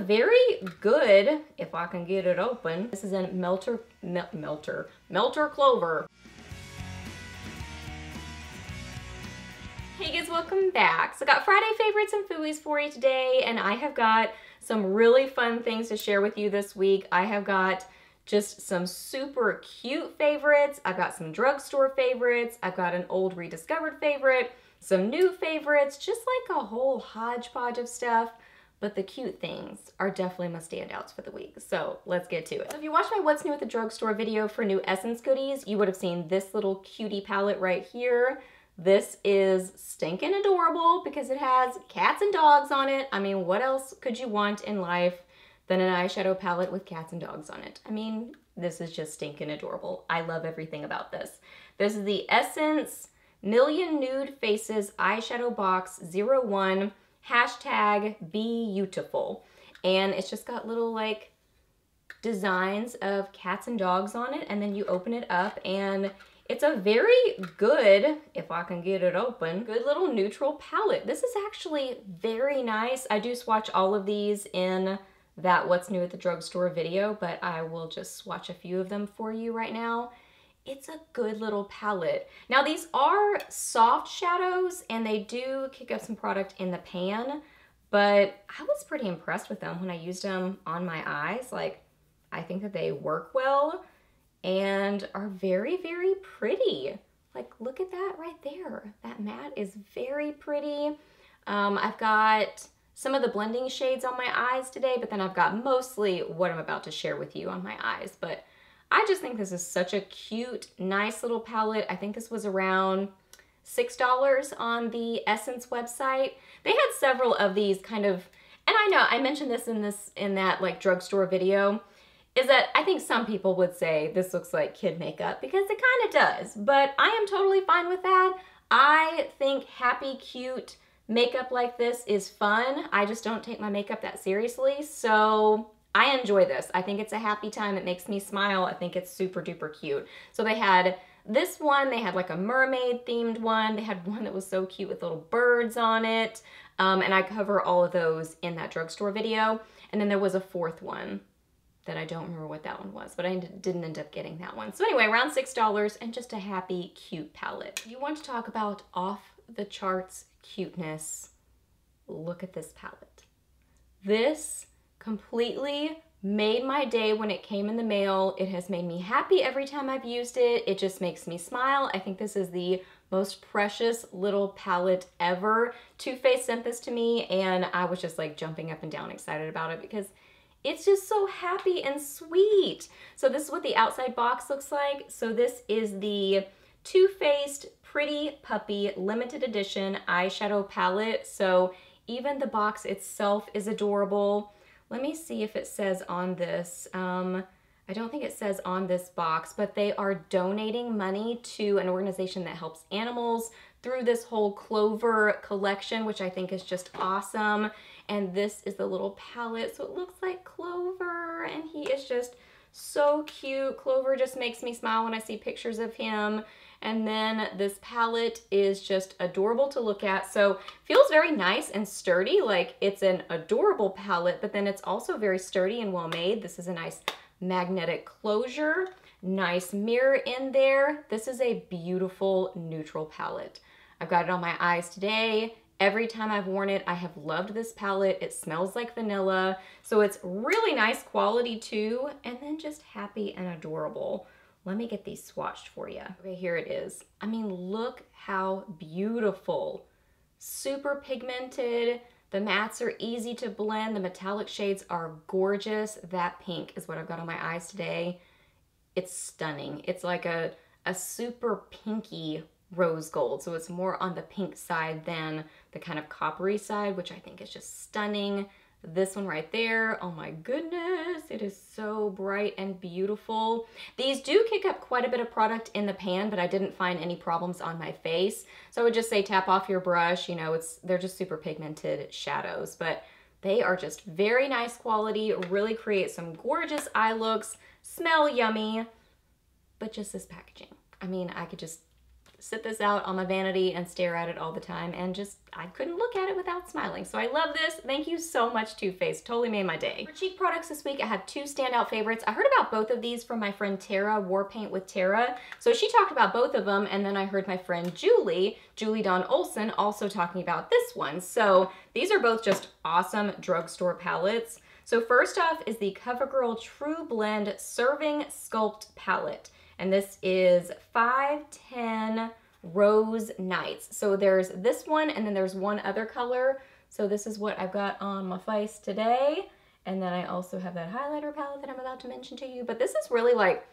very good, if I can get it open. This is in Melter Clover. Hey guys, welcome back. So I got Friday favorites and Fooeys for you today, and I have got some really fun things to share with you this week. I have got just some super cute favorites. I've got some drugstore favorites. I've got an old Rediscovered favorite, some new favorites, just like a whole hodgepodge of stuff. But the cute things are definitely my standouts for the week. So let's get to it. So if you watched my What's New at the Drugstore video for new Essence goodies, you would have seen this little cutie palette right here. This is stinking adorable because it has cats and dogs on it. I mean, what else could you want in life than an eyeshadow palette with cats and dogs on it? I mean, this is just stinking adorable. I love everything about this. This is the Essence Million Nude Faces Eyeshadow Box 01 #Beautiful. And it's just got little like designs of cats and dogs on it. And then you open it up and it's a very good, if I can get it open, good little neutral palette. This is actually very nice. I do swatch all of these in that What's New at the Drugstore video, but I will just swatch a few of them for you right now. It's a good little palette. Now these are soft shadows and they do kick up some product in the pan, but I was pretty impressed with them when I used them on my eyes. Like, I think that they work well and are very, very pretty. Like, look at that right there. That matte is very pretty. I've got some of the blending shades on my eyes today, but then I've got mostly what I'm about to share with you on my eyes. But I just think this is such a cute, nice little palette. I think this was around $6 on the Essence website. They had several of these kind of, and I know I mentioned this in that like drugstore video, is that I think some people would say this looks like kid makeup because it kind of does, but I am totally fine with that. I think happy, cute makeup like this is fun. I just don't take my makeup that seriously, so I enjoy this. I think it's a happy time. It makes me smile. I think it's super duper cute. So they had this one, they had like a mermaid themed one. They had one that was so cute with little birds on it. And I cover all of those in that drugstore video. And then there was a fourth one that I don't remember what that one was, but I didn't end up getting that one. So anyway, around $6 and just a happy, cute palette. If you want to talk about off the charts cuteness, look at this palette. This completely made my day when it came in the mail. It has made me happy every time I've used it. It just makes me smile. I think this is the most precious little palette ever. Too Faced sent this to me and I was just like jumping up and down excited about it because it's just so happy and sweet. So this is what the outside box looks like. So this is the Too Faced Pretty Puppy limited edition eyeshadow palette. So even the box itself is adorable. Let me see if it says on this. I don't think it says on this box, but they are donating money to an organization that helps animals through this whole Clover collection, which I think is just awesome. And this is the little palette, so it looks like Clover, and he is just so cute. Clover just makes me smile when I see pictures of him. And then this palette is just adorable to look at. So feels very nice and sturdy, like it's an adorable palette, but then it's also very sturdy and well made. This is a nice magnetic closure, nice mirror in there. This is a beautiful neutral palette. I've got it on my eyes today. Every time I've worn it, I have loved this palette. It smells like vanilla. So it's really nice quality too, and then just happy and adorable. Let me get these swatched for you. Okay, here it is. I mean, look how beautiful. Super pigmented. The mattes are easy to blend. The metallic shades are gorgeous. That pink is what I've got on my eyes today. It's stunning. It's like a super pinky rose gold. So it's more on the pink side than the kind of coppery side, which I think is just stunning. This one right there, oh my goodness, it is so bright and beautiful. These do kick up quite a bit of product in the pan, but I didn't find any problems on my face. So I would just say tap off your brush, you know, they're just super pigmented shadows, but they are just very nice quality, really create some gorgeous eye looks, smell yummy, but just this packaging. I mean, I could just sit this out on my vanity and stare at it all the time, and just, I couldn't look at it without smiling. So I love this. Thank you so much, Too Faced. Totally made my day. For cheek products this week, I have two standout favorites. I heard about both of these from my friend Tara, War Paint with Tara. So she talked about both of them, and then I heard my friend Julie Dawn Olson, also talking about this one. So these are both just awesome drugstore palettes. So first off is the CoverGirl True Blend Serving Sculpt Palette. And this is 510 Rose Nights. So there's this one, and then there's one other color. So this is what I've got on my face today. And then I also have that highlighter palette that I'm about to mention to you. But this is really like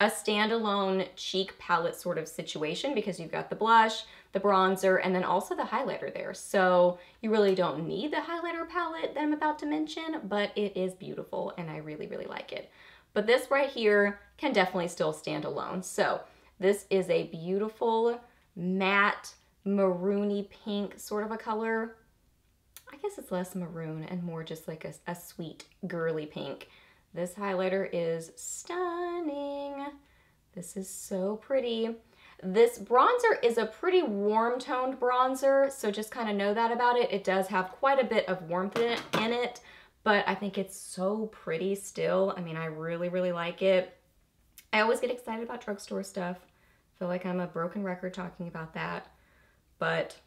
a standalone cheek palette sort of situation, because you've got the blush, the bronzer, and then also the highlighter there. So you really don't need the highlighter palette that I'm about to mention, but it is beautiful and I really, really like it. But this right here can definitely still stand alone. So this is a beautiful matte maroony pink sort of a color. I guess it's less maroon and more just like a sweet girly pink. This highlighter is stunning. This is so pretty. This bronzer is a pretty warm toned bronzer, so just kind of know that about it. It does have quite a bit of warmth in it, but I think it's so pretty still. I mean, I really, really like it. I always get excited about drugstore stuff. I feel like I'm a broken record talking about that, but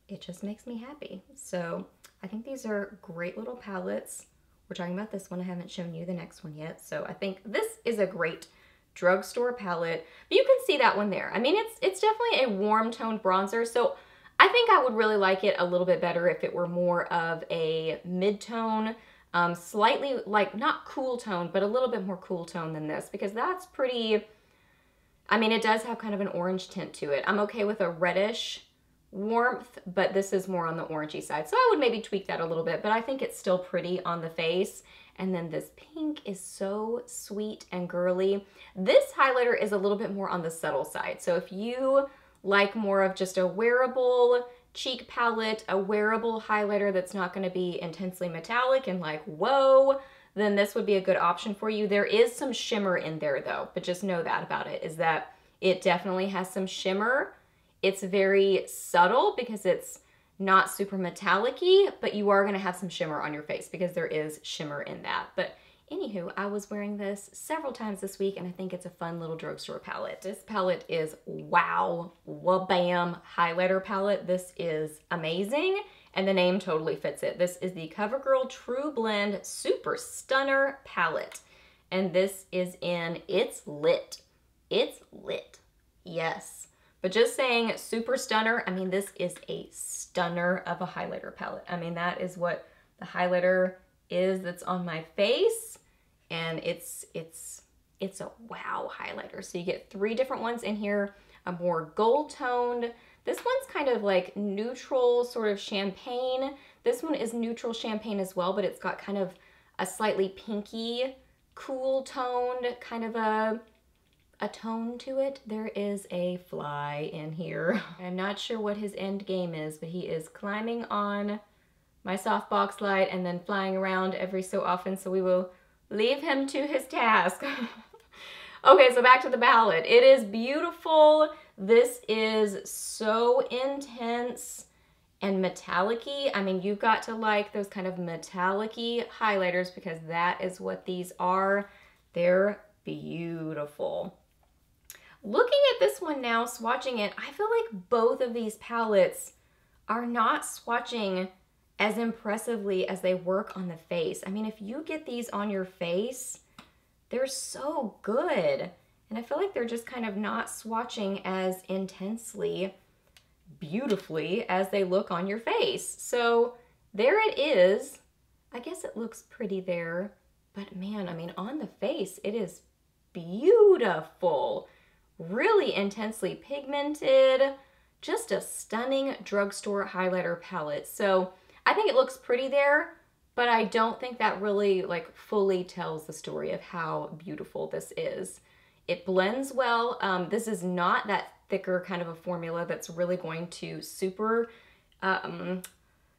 it just makes me happy. So I think these are great little palettes. We're talking about this one. I haven't shown you the next one yet. So I think this is a great drugstore palette. But you can see that one there. I mean, it's definitely a warm toned bronzer. So I think I would really like it a little bit better if it were more of a mid-tone, slightly like not cool tone, but a little bit more cool tone than this, because that's pretty, I mean, it does have kind of an orange tint to it. I'm okay with a reddish warmth, but this is more on the orangey side. So I would maybe tweak that a little bit, but I think it's still pretty on the face. And then this pink is so sweet and girly. This highlighter is a little bit more on the subtle side. So if you like more of just a wearable cheek palette, a wearable highlighter that's not going to be intensely metallic and like, whoa, then this would be a good option for you. There is some shimmer in there though, but just know that about it, is that it definitely has some shimmer. It's very subtle because it's not super metallic-y, but you are gonna have some shimmer on your face because there is shimmer in that. But anywho, I was wearing this several times this week and I think it's a fun little drugstore palette. This palette is wow, wabam highlighter palette. This is amazing and the name totally fits it. This is the CoverGirl True Blend Super Stunner Palette. And this is in It's Lit. It's lit, yes. But just saying super stunner, I mean, this is a stunner of a highlighter palette. I mean, that is what the highlighter is that's on my face. And it's a wow highlighter. So you get 3 different ones in here, a more gold toned. This one's kind of like neutral sort of champagne. This one is neutral champagne as well, but it's got kind of a slightly pinky, cool toned kind of a tone to it. There is a fly in here. I'm not sure what his end game is, but he is climbing on my softbox light and then flying around every so often, so we will leave him to his task. Okay, so back to the palette. It is beautiful. This is so intense and metallic-y. I mean, you've got to like those kind of metallic-y highlighters because that is what these are. They're beautiful. Looking at this one now, swatching it, I feel like both of these palettes are not swatching as impressively as they work on the face. I mean, if you get these on your face, they're so good. And I feel like they're just kind of not swatching as intensely, beautifully as they look on your face. So there it is. I guess it looks pretty there, but man, I mean, on the face, it is beautiful. Really intensely pigmented, just a stunning drugstore highlighter palette. So I think it looks pretty there, but I don't think that really like fully tells the story of how beautiful this is. It blends well. This is not that thicker kind of a formula that's really going to super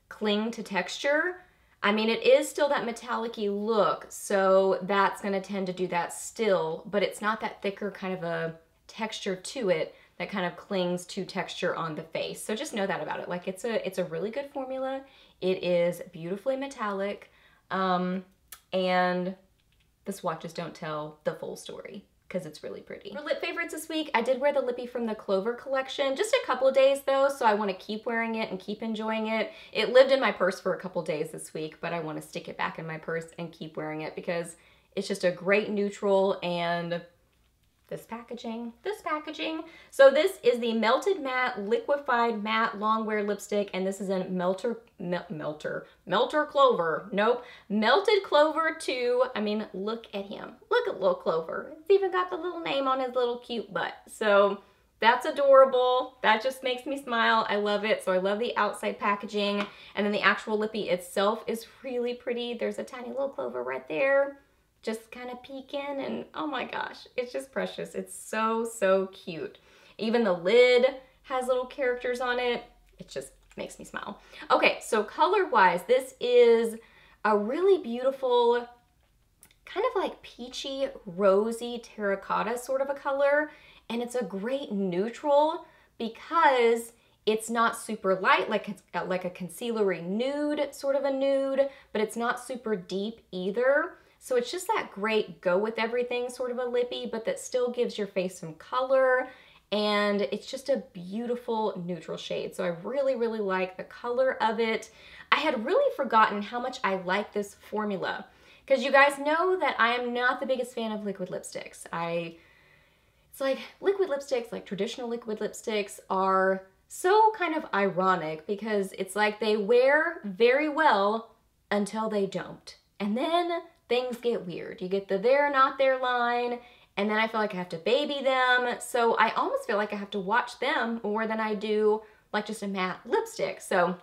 cling to texture. I mean, it is still that metallic-y look, so that's gonna tend to do that still, but it's not that thicker kind of a texture to it that kind of clings to texture on the face. So just know that about it. Like it's a really good formula. It is beautifully metallic. And the swatches don't tell the full story because it's really pretty. For lip favorites this week, I did wear the lippy from the Clover collection. Just a couple days though, so I want to keep wearing it and keep enjoying it. It lived in my purse for a couple days this week, but I want to stick it back in my purse and keep wearing it because it's just a great neutral. And this packaging. So this is the Melted Matte Liquefied Matte Longwear Lipstick, and this is in Melter Clover. Nope, Melted Clover 2. I mean, look at him. Look at little Clover. It's even got the little name on his little cute butt. So that's adorable. That just makes me smile. I love it. So I love the outside packaging, and then the actual lippy itself is really pretty. There's a tiny little Clover right there, just kind of peeking, and oh my gosh, it's just precious. It's so, so cute. Even the lid has little characters on it. It just makes me smile. Okay, so color-wise, this is a really beautiful, kind of like peachy, rosy terracotta sort of a color, and it's a great neutral because it's not super light, like it's like a concealery nude, sort of a nude, but it's not super deep either. So it's just that great go with everything sort of a lippy, but that still gives your face some color, and it's just a beautiful neutral shade. So I really, really like the color of it. I had really forgotten how much I like this formula, because you guys know that I am not the biggest fan of liquid lipsticks. It's like liquid lipsticks, like traditional liquid lipsticks, are so kind of ironic because it's like they wear very well until they don't. And then things get weird. You get the they're not there line, and then I feel like I have to baby them. So I almost feel like I have to watch them more than I do like just a matte lipstick. So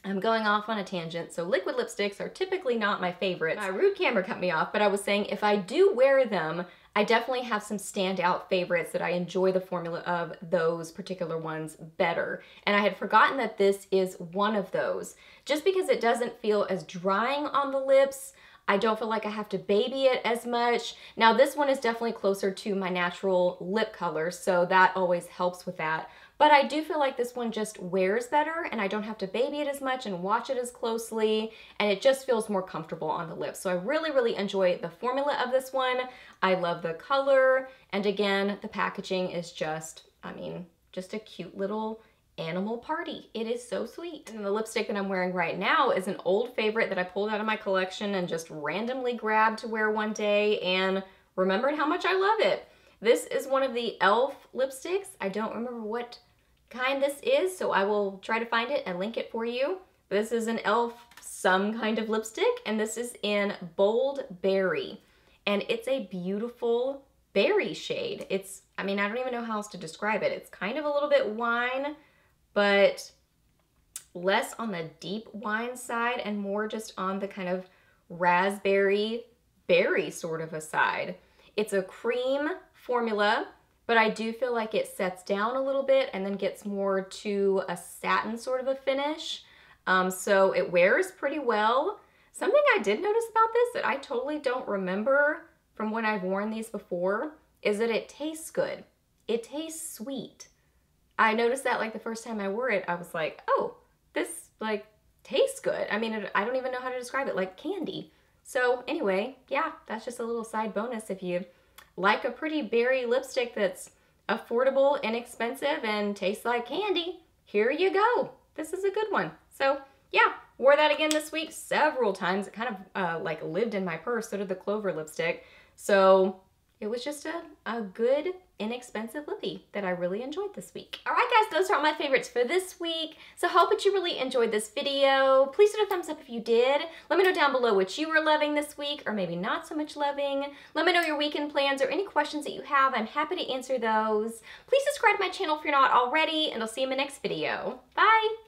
I'm going off on a tangent. So liquid lipsticks are typically not my favorite. My rude camera cut me off, but I was saying if I do wear them, I definitely have some standout favorites that I enjoy the formula of those particular ones better. And I had forgotten that this is one of those. Just because it doesn't feel as drying on the lips, I don't feel like I have to baby it as much. Now this one is definitely closer to my natural lip color, so that always helps with that. But I do feel like this one just wears better, and I don't have to baby it as much and watch it as closely, and it just feels more comfortable on the lips. So I really, really enjoy the formula of this one. I love the color, and again, the packaging is just, I mean, just a cute little animal party. It is so sweet. And the lipstick that I'm wearing right now is an old favorite that I pulled out of my collection and just randomly grabbed to wear one day and remembered how much I love it. This is one of the e.l.f. lipsticks. I don't remember what kind this is, so I will try to find it and link it for you. This is an e.l.f. some kind of lipstick, and this is in Bold Berry. And it's a beautiful berry shade. It's, I mean, I don't even know how else to describe it. It's kind of a little bit wine, but less on the deep wine side and more just on the kind of raspberry berry sort of a side. It's a cream formula, but I do feel like it sets down a little bit and then gets more to a satin sort of a finish. So it wears pretty well. Something I did notice about this that I totally don't remember from when I've worn these before is that it tastes good. It tastes sweet. I noticed that like the first time I wore it, I was like, oh, this like tastes good. I mean, I don't even know how to describe it, like candy. So anyway, yeah, that's just a little side bonus. If you like a pretty berry lipstick that's affordable, inexpensive, and tastes like candy, here you go. This is a good one. So yeah, wore that again this week several times. It kind of like lived in my purse, so did the Clover lipstick. So it was just a good, inexpensive lippy that I really enjoyed this week. All right, guys, those are all my favorites for this week. So hope that you really enjoyed this video. Please hit a thumbs up if you did. Let me know down below what you were loving this week, or maybe not so much loving. Let me know your weekend plans or any questions that you have. I'm happy to answer those. Please subscribe to my channel if you're not already, and I'll see you in my next video. Bye.